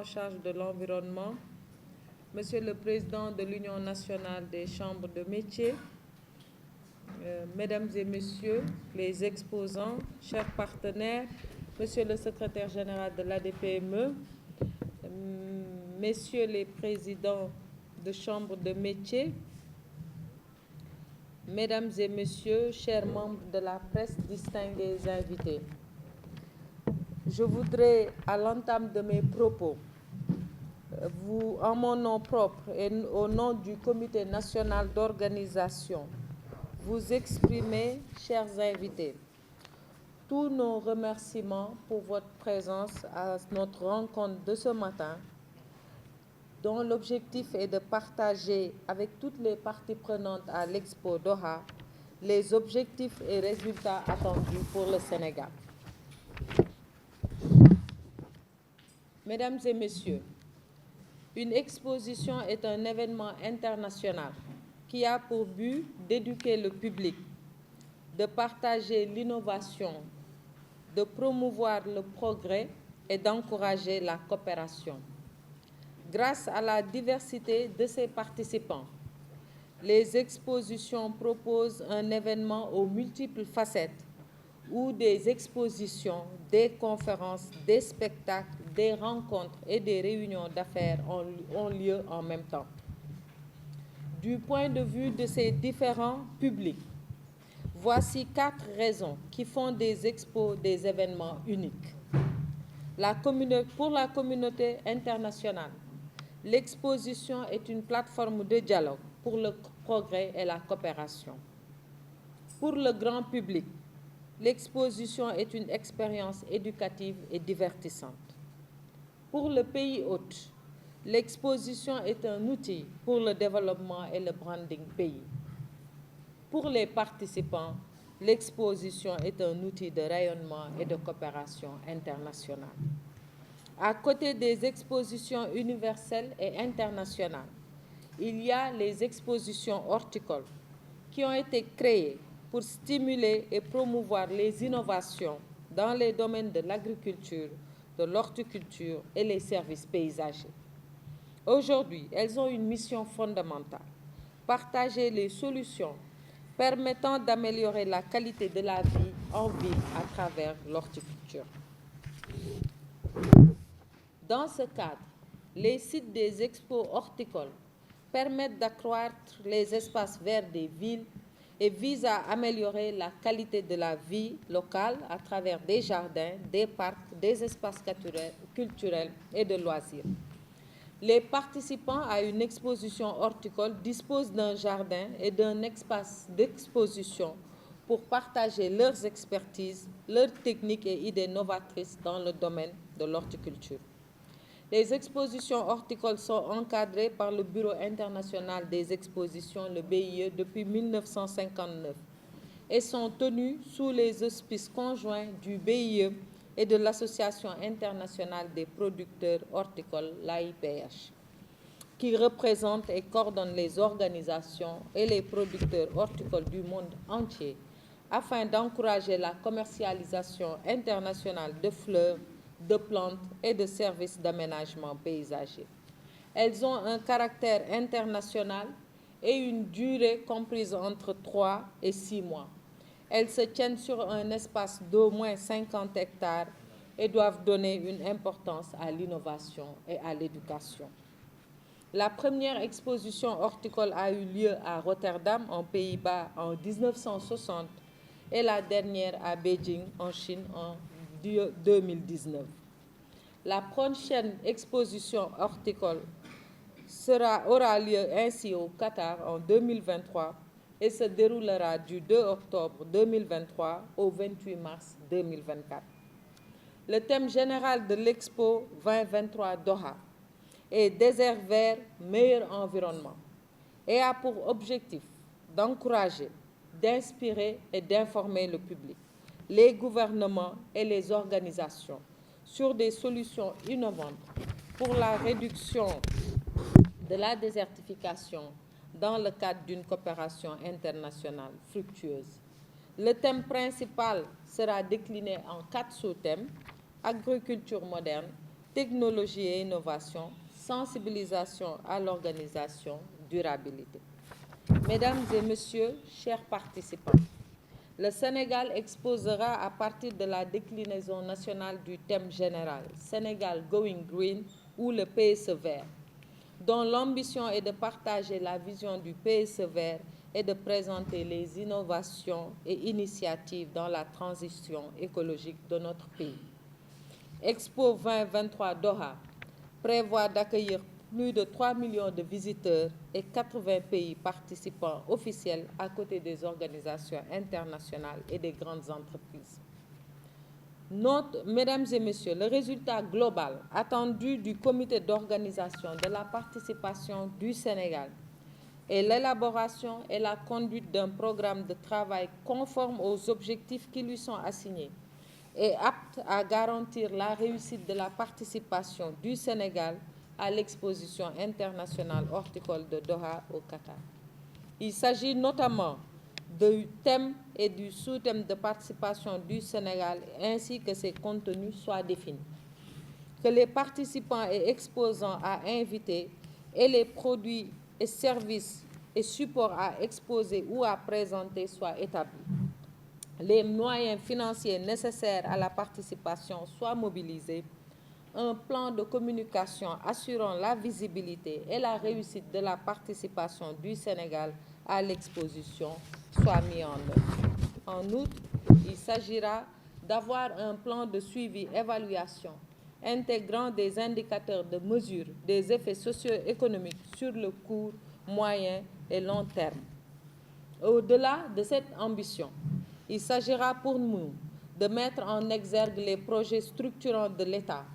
en charge de l'environnement, Monsieur le Président de l'Union nationale des chambres de métiers, Mesdames et Messieurs les exposants, chers partenaires, Monsieur le Secrétaire général de l'ADPME, Messieurs les Présidents de chambres de métiers, Mesdames et Messieurs, chers membres de la presse, distingués invités. Je voudrais, à l'entame de mes propos, en mon nom propre et au nom du Comité national d'organisation, vous exprimer, chers invités, tous nos remerciements pour votre présence à notre rencontre de ce matin, dont l'objectif est de partager avec toutes les parties prenantes à l'Expo Doha les objectifs et résultats attendus pour le Sénégal. Mesdames et Messieurs, une exposition est un événement international qui a pour but d'éduquer le public, de partager l'innovation, de promouvoir le progrès et d'encourager la coopération. Grâce à la diversité de ses participants, les expositions proposent un événement aux multiples facettes où des expositions, des conférences, des spectacles, des rencontres et des réunions d'affaires ont lieu en même temps. Du point de vue de ces différents publics, voici 4 raisons qui font des expos des événements uniques. Pour la communauté internationale, l'exposition est une plateforme de dialogue pour le progrès et la coopération. Pour le grand public, l'exposition est une expérience éducative et divertissante. Pour le pays hôte, l'exposition est un outil pour le développement et le branding pays. Pour les participants, l'exposition est un outil de rayonnement et de coopération internationale. À côté des expositions universelles et internationales, il y a les expositions horticoles qui ont été créées pour stimuler et promouvoir les innovations dans les domaines de l'agriculture, de l'horticulture et les services paysagers. Aujourd'hui, elles ont une mission fondamentale, partager les solutions permettant d'améliorer la qualité de la vie en ville à travers l'horticulture. Dans ce cadre, les sites des expos horticoles permettent d'accroître les espaces verts des villes et visent à améliorer la qualité de la vie locale à travers des jardins, des parcs, des espaces culturels et de loisirs. Les participants à une exposition horticole disposent d'un jardin et d'un espace d'exposition pour partager leurs expertises, leurs techniques et idées novatrices dans le domaine de l'horticulture. Les expositions horticoles sont encadrées par le Bureau international des expositions, le BIE, depuis 1959 et sont tenues sous les auspices conjoints du BIE et de l'Association internationale des producteurs horticoles, l'AIPH, qui représente et coordonne les organisations et les producteurs horticoles du monde entier afin d'encourager la commercialisation internationale de fleurs, de plantes et de services d'aménagement paysager. Elles ont un caractère international et une durée comprise entre 3 et 6 mois. Elles se tiennent sur un espace d'au moins 50 hectares et doivent donner une importance à l'innovation et à l'éducation. La première exposition horticole a eu lieu à Rotterdam, en Pays-Bas, en 1960 et la dernière à Beijing, en Chine, en 2019. La prochaine exposition horticole aura lieu ainsi au Qatar en 2023 et se déroulera du 2 octobre 2023 au 28 mars 2024. Le thème général de l'Expo 2023 Doha est Désert vert, meilleur environnement et a pour objectif d'encourager, d'inspirer et d'informer le public, les gouvernements et les organisations sur des solutions innovantes pour la réduction de la désertification dans le cadre d'une coopération internationale fructueuse. Le thème principal sera décliné en 4 sous-thèmes: agriculture moderne, technologie et innovation, sensibilisation à l'organisation, durabilité. Mesdames et messieurs, chers participants, le Sénégal exposera à partir de la déclinaison nationale du thème général Sénégal Going Green ou le PSE vert, dont l'ambition est de partager la vision du PSE vert et de présenter les innovations et initiatives dans la transition écologique de notre pays. Expo 2023 Doha prévoit d'accueillir plus de 3 millions de visiteurs et 80 pays participants officiels à côté des organisations internationales et des grandes entreprises. Mesdames et messieurs, le résultat global attendu du comité d'organisation de la participation du Sénégal est l'élaboration et la conduite d'un programme de travail conforme aux objectifs qui lui sont assignés et apte à garantir la réussite de la participation du Sénégal à l'exposition internationale horticole de Doha au Qatar. Il s'agit notamment du thème et du sous-thème de participation du Sénégal ainsi que ses contenus soient définis. Que les participants et exposants à inviter et les produits et services et supports à exposer ou à présenter soient établis. Les moyens financiers nécessaires à la participation soient mobilisés. Un plan de communication assurant la visibilité et la réussite de la participation du Sénégal à l'exposition soit mis en œuvre. En outre, il s'agira d'avoir un plan de suivi-évaluation intégrant des indicateurs de mesure des effets socio-économiques sur le court, moyen et long terme. Au-delà de cette ambition, il s'agira pour nous de mettre en exergue les projets structurants de l'État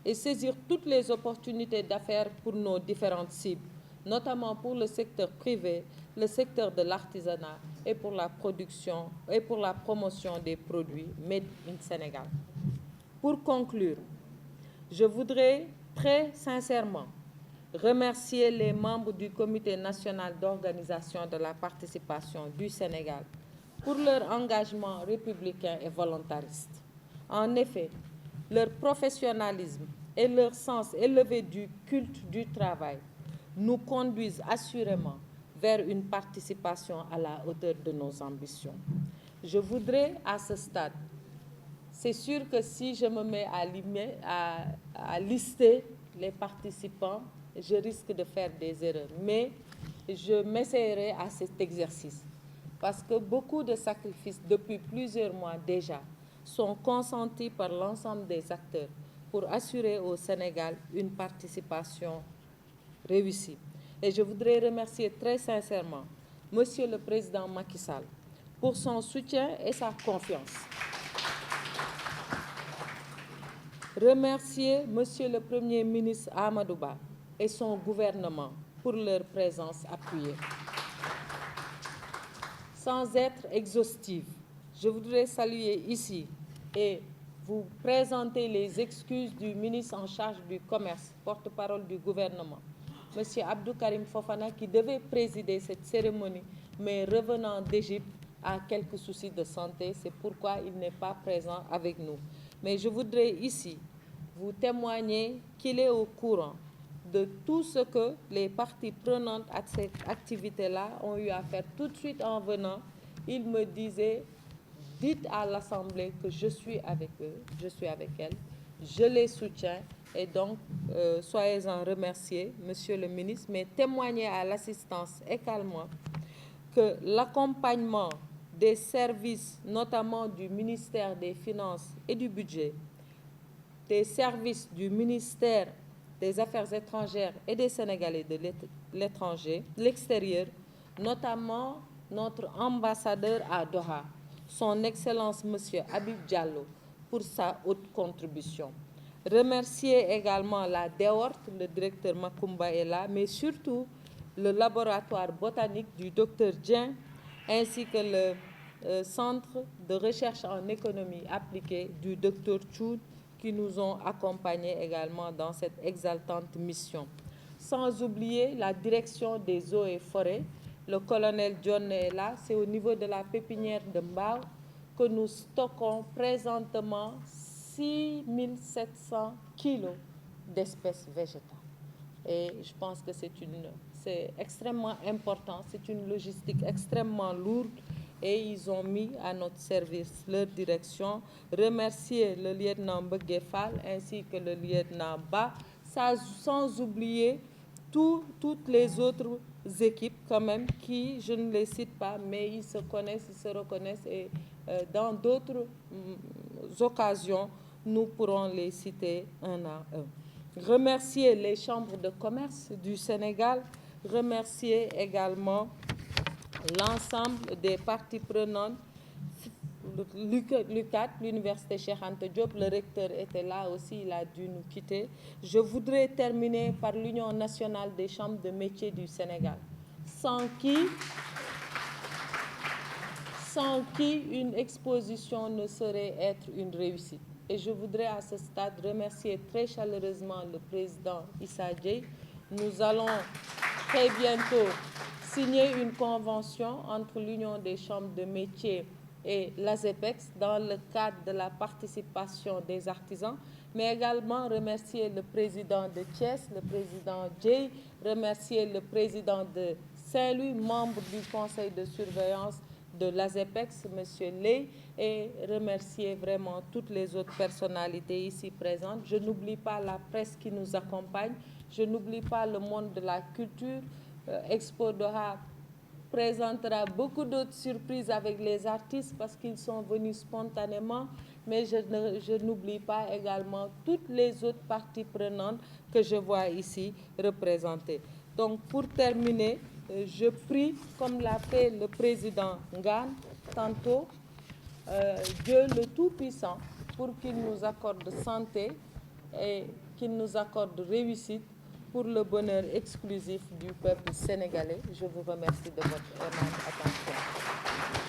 et saisir toutes les opportunités d'affaires pour nos différentes cibles, notamment pour le secteur privé, le secteur de l'artisanat et pour la production et pour la promotion des produits Made in Sénégal. Pour conclure, je voudrais très sincèrement remercier les membres du Comité national d'organisation de la participation du Sénégal pour leur engagement républicain et volontariste. En effet, leur professionnalisme et leur sens élevé du culte du travail nous conduisent assurément vers une participation à la hauteur de nos ambitions. Je voudrais à ce stade, c'est sûr que si je me mets à lister les participants, je risque de faire des erreurs, mais je m'essayerai à cet exercice parce que beaucoup de sacrifices depuis plusieurs mois déjà sont consentis par l'ensemble des acteurs pour assurer au Sénégal une participation réussie. Et je voudrais remercier très sincèrement Monsieur le Président Macky Sall pour son soutien et sa confiance. Remercier Monsieur le Premier ministre Amadou Ba et son gouvernement pour leur présence appuyée. Sans être exhaustive, je voudrais saluer ici et vous présenter les excuses du ministre en charge du commerce, porte-parole du gouvernement, M. Abdou Karim Fofana, qui devait présider cette cérémonie, mais revenant d'Égypte a quelques soucis de santé, c'est pourquoi il n'est pas présent avec nous. Mais je voudrais ici vous témoigner qu'il est au courant de tout ce que les parties prenantes à cette activité-là ont eu à faire tout de suite en venant. Il me disait, dites à l'Assemblée que je suis avec eux, je suis avec elles, je les soutiens et donc soyez-en remerciés, Monsieur le ministre, mais témoignez à l'assistance également que l'accompagnement des services, notamment du ministère des Finances et du Budget, des services du ministère des Affaires étrangères et des Sénégalais de l'extérieur, notamment notre ambassadeur à Doha, son Excellence M. Habib Diallo, pour sa haute contribution. Remercier également la DEORT, le directeur Makumba est là, mais surtout le laboratoire botanique du Dr Dien, ainsi que le centre de recherche en économie appliquée du Dr Choud, qui nous ont accompagnés également dans cette exaltante mission. Sans oublier la direction des eaux et forêts, le colonel John est là, c'est au niveau de la pépinière de Mbao que nous stockons présentement 6700 kilos d'espèces végétales. Et je pense que c'est extrêmement important, c'est une logistique extrêmement lourde et ils ont mis à notre service leur direction. Remercier le lieutenant Beguefal ainsi que le lieutenant Ba, sans oublier toutes les autres équipes quand même qui, je ne les cite pas, mais ils se connaissent, ils se reconnaissent et dans d'autres occasions, nous pourrons les citer un à un. Remercier les chambres de commerce du Sénégal, remercier également l'ensemble des parties prenantes, l'UCAD, l'Université Cheikh Anta Diop, le recteur était là aussi, il a dû nous quitter. Je voudrais terminer par l'Union nationale des chambres de métiers du Sénégal, sans qui une exposition ne saurait être une réussite. Et je voudrais à ce stade remercier très chaleureusement le président Issa Dieye. Nous allons très bientôt signer une convention entre l'Union des chambres de métiers et l'ASEPEX dans le cadre de la participation des artisans, mais également remercier le président de Thiès, le président Dieye, remercier le président de Saint-Louis, membre du conseil de surveillance de l'ASEPEX, M. Ley, et remercier vraiment toutes les autres personnalités ici présentes. Je n'oublie pas la presse qui nous accompagne, je n'oublie pas le monde de la culture. Expo Doha présentera beaucoup d'autres surprises avec les artistes parce qu'ils sont venus spontanément, mais je n'oublie pas également toutes les autres parties prenantes que je vois ici représentées. Donc pour terminer, je prie, comme l'a fait le président Ngane tantôt, Dieu le Tout-Puissant pour qu'il nous accorde santé et qu'il nous accorde réussite pour le bonheur exclusif du peuple sénégalais. Je vous remercie de votre aimable attention.